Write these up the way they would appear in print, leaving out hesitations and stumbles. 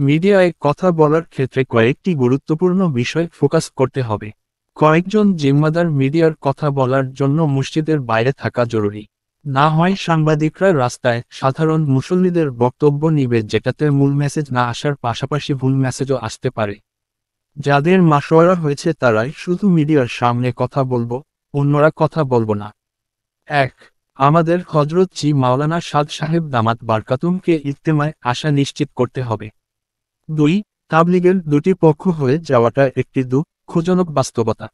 মিডিয়ায় কথা বলার ক্ষেত্রে কয়েকটি গুরুত্বপূর্ণ বিষয় ফোকাস করতে হবে। কয়েকজন জিম্মাদার মিডিয়ার কথা বলার জন্য মসজিদের বাইরে থাকা জরুরি। না হয় সাংবাদিকরা রাস্তায় সাধারণ মুসল্লিদের বক্তব্য নিবে, যেটাতে মূল মেসেজ না আসার পাশাপাশি ভুল মেসেজও আসতে পারে। যাদের মাশওয়ারা হয়েছে তারাই শুধু মিডিয়ার সামনে কথা বলবো, অন্যরা কথা বলবো না। ১. আমাদের হজরত জি মাওলানা সাদ সাহেব দামাত বারকাতুমকে ইজতেমায় আসা নিশ্চিত করতে হবে। ২. তাবলিগের দুটি পক্ষ হয়ে যাওয়াটা একটি দুঃখজনক বাস্তবতা।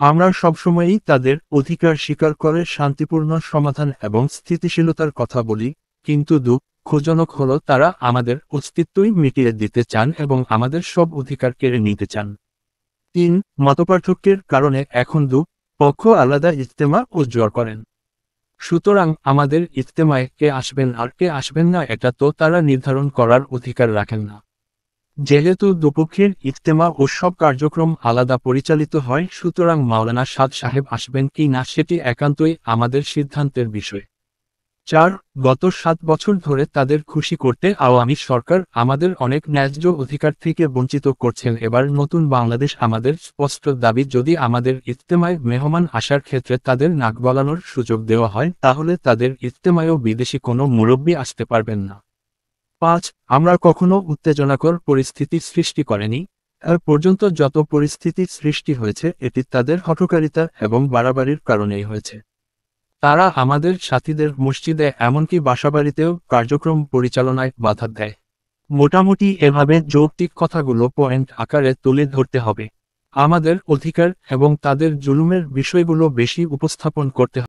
আমরা সবসময়ই তাদের অধিকার স্বীকার করে শান্তিপূর্ণ সমাধান এবং স্থিতিশীলতার কথা বলি, কিন্তু দুঃখজনক হলো তারা আমাদের অস্তিত্বই মিটিয়ে দিতে চান এবং আমাদের সব অধিকার কেড়ে নিতে চান। ৩. মতপার্থক্যের কারণে এখন পক্ষ আলাদা ইজতেমা ও জোর করেন। সুতরাং আমাদের ইজতেমায় কে আসবেন আর কে আসবেন না এটা তো তারা নির্ধারণ করার অধিকার রাখেন না। যেহেতু দুপক্ষের ইজতেমা ও সব কার্যক্রম আলাদা পরিচালিত হয়, সুতরাং মাওলানা সাদ সাহেব আসবেন কি না সেটি একান্তই আমাদের সিদ্ধান্তের বিষয়। ৪. গত ৭ বছর ধরে তাদের খুশি করতে আওয়ামী সরকার আমাদের অনেক ন্যায্য অধিকার থেকে বঞ্চিত করছেন। এবার নতুন বাংলাদেশ আমাদের স্পষ্ট দাবি, যদি আমাদের ইজতেমায় মেহমান আসার ক্ষেত্রে তাদের নাক গলানোর সুযোগ দেওয়া হয়, তাহলে তাদের ইজতেমায়ও বিদেশি কোনো মুরব্বি আসতে পারবেন না। ৫. আমরা কখনো উত্তেজনাকর পরিস্থিতি সৃষ্টি করেনি। এ পর্যন্ত যত পরিস্থিতি সৃষ্টি হয়েছে এটি তাদের হঠকারিতা এবং বাড়াবাড়ির কারণেই হয়েছে। তারা আমাদের সাথীদের মসজিদে এমনকি বাসাবাড়িতেও কার্যক্রম পরিচালনায় বাধা দেয়। মোটামুটি এভাবে যৌক্তিক কথাগুলো পয়েন্ট আকারে তুলে ধরতে হবে। আমাদের অধিকার এবং তাদের জুলুমের বিষয়গুলো বেশি উপস্থাপন করতে হবে।